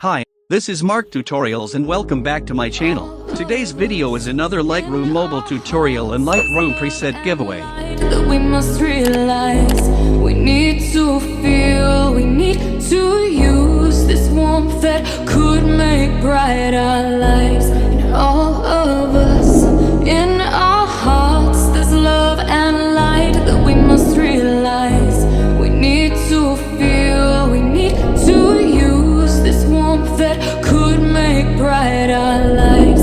Hi, this is MarcTutorials and welcome back to my channel. Today's video is another Lightroom mobile tutorial and Lightroom preset giveaway. That we must realize we need to feel, we need to use this warmth that could make bright our lives. In all of us, in our hearts, there's love and light that we must realize. We need to feel, we need to use this warmth that could make bright our lives.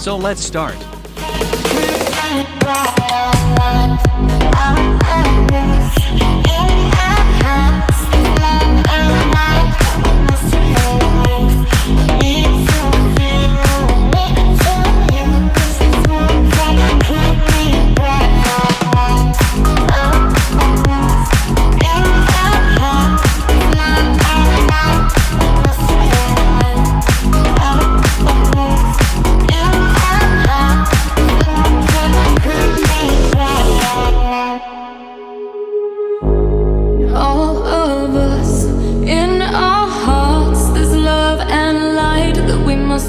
So let's start.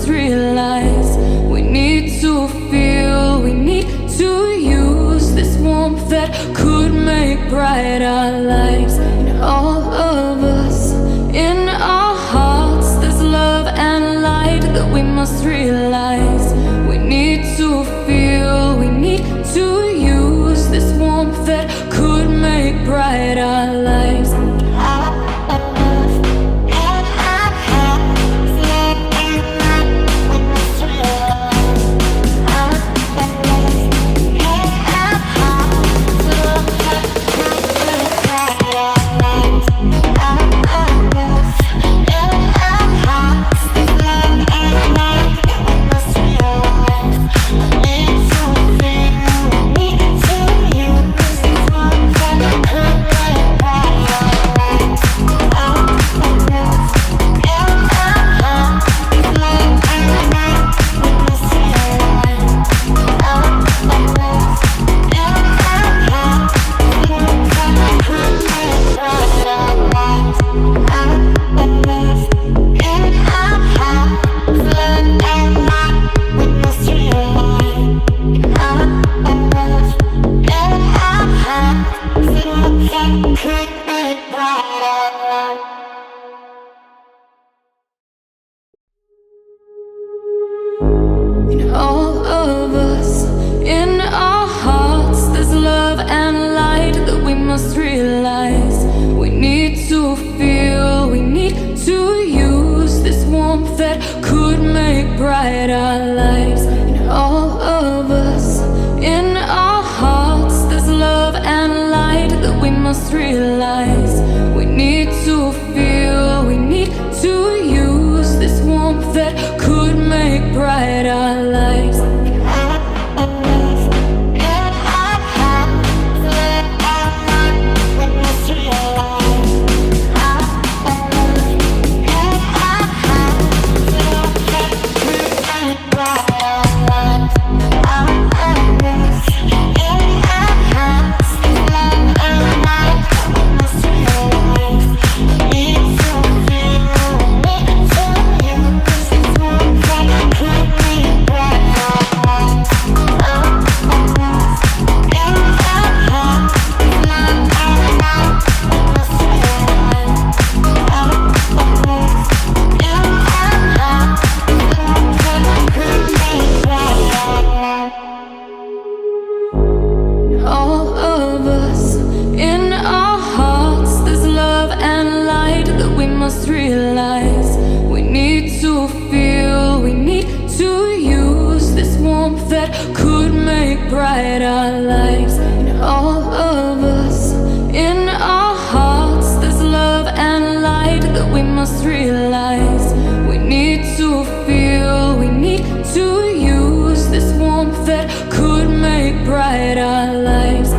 Realize we need to feel, we need to use this warmth that could make bright our lives. In all of us, in our hearts, there's love and light that we must realize. We need to feel, we need to use this warmth that could make bright our lives. In all of us, in our hearts, there's love and light that we must realize. We need to feel, we need to use this warmth that could make bright our lives. In all of us, in our hearts, there's love and light that we must realize. We need to feel, we need to use this warmth that could make bright our lives. Realize we need to feel, we need to use this warmth that could make bright our lives. In all of us, in our hearts, there's love and light that we must realize. We need to feel, we need to use this warmth that could make bright our lives.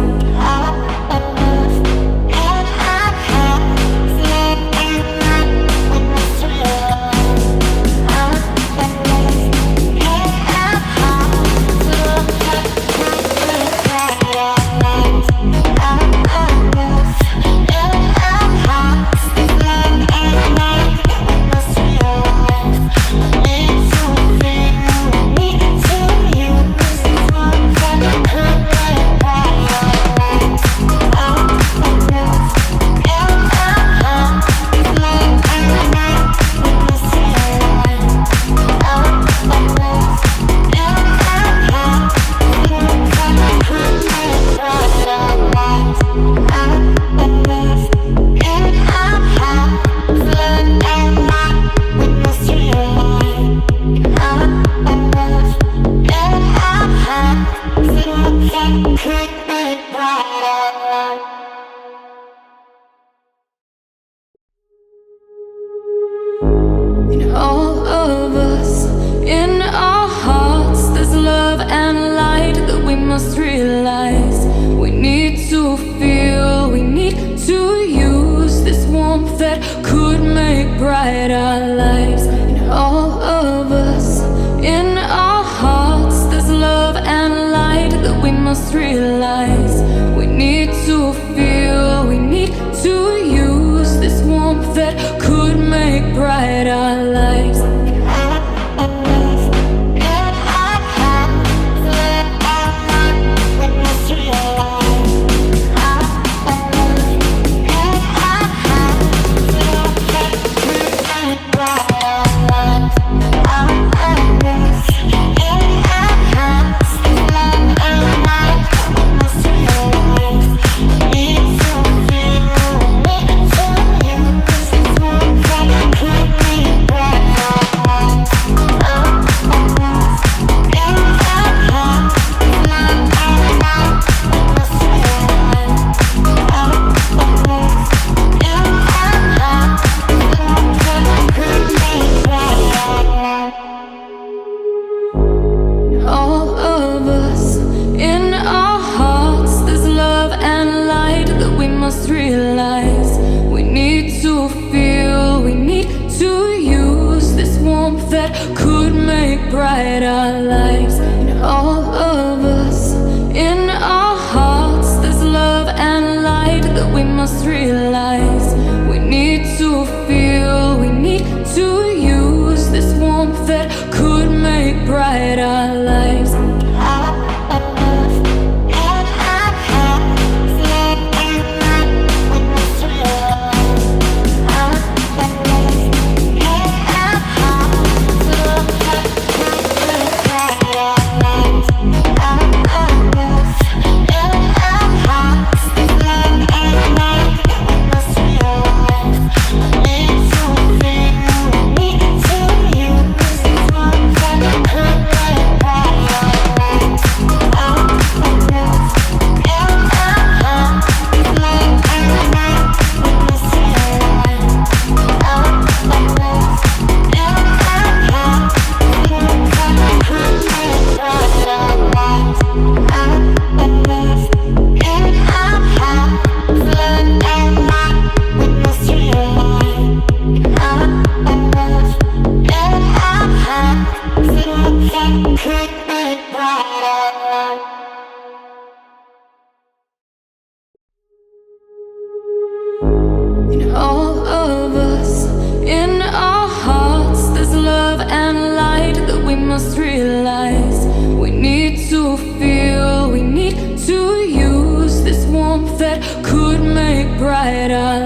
must realize we need to feel, we need to use this warmth that could make bright our lives. In all of us, in our hearts, there's love and light that we must realize we need to feel, we need to use this warmth that could make bright our lives. Bright our lives. In all of us, in our hearts, there's love and light that we must realize we need to feel, we need to use this warmth that could make bright our lives. In all of us, in our hearts, there's love and light that we must realize we need to feel, we need to use this warmth that could make bright our